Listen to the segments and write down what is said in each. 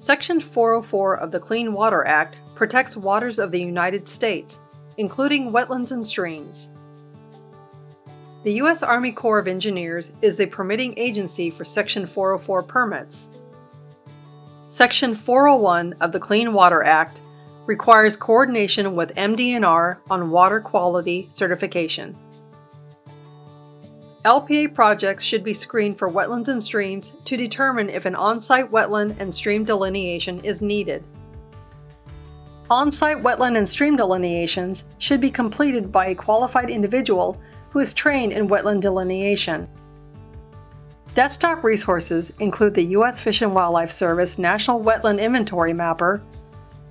Section 404 of the Clean Water Act protects waters of the United States, including wetlands and streams. The U.S. Army Corps of Engineers is the permitting agency for Section 404 permits. Section 401 of the Clean Water Act requires coordination with MDNR on water quality certification. LPA projects should be screened for wetlands and streams to determine if an on-site wetland and stream delineation is needed. On-site wetland and stream delineations should be completed by a qualified individual who is trained in wetland delineation. Desktop resources include the U.S. Fish and Wildlife Service National Wetland Inventory Mapper,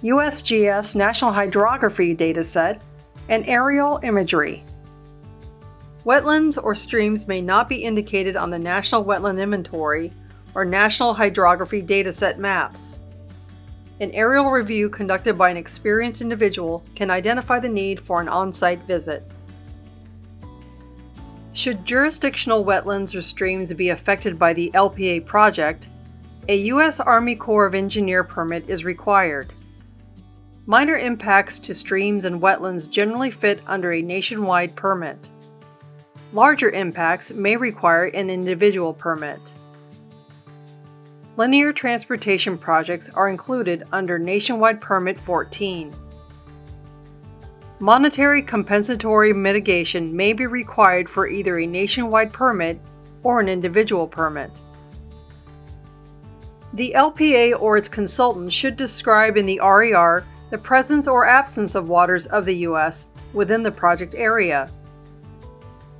USGS National Hydrography Dataset, and aerial imagery. Wetlands or streams may not be indicated on the National Wetland Inventory or National Hydrography Dataset maps. An aerial review conducted by an experienced individual can identify the need for an on-site visit. Should jurisdictional wetlands or streams be affected by the LPA project, a U.S. Army Corps of Engineers permit is required. Minor impacts to streams and wetlands generally fit under a nationwide permit. Larger impacts may require an individual permit. Linear transportation projects are included under Nationwide Permit 14. Monetary compensatory mitigation may be required for either a nationwide permit or an individual permit. The LPA or its consultant should describe in the RER the presence or absence of waters of the U.S. within the project area.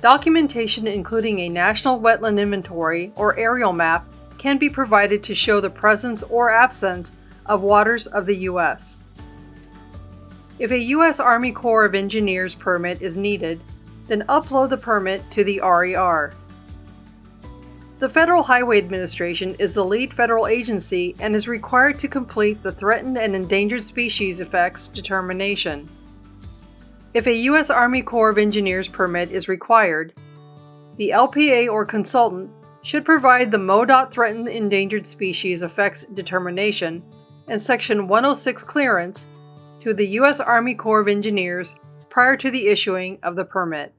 Documentation including a National Wetland Inventory or aerial map can be provided to show the presence or absence of waters of the U.S. If a U.S. Army Corps of Engineers permit is needed, then upload the permit to the RER. The Federal Highway Administration is the lead federal agency and is required to complete the Threatened and Endangered Species Effects determination. If a U.S. Army Corps of Engineers permit is required, the LPA or consultant should provide the MoDOT Threatened Endangered Species Effects determination and Section 106 clearance to the U.S. Army Corps of Engineers prior to the issuing of the permit.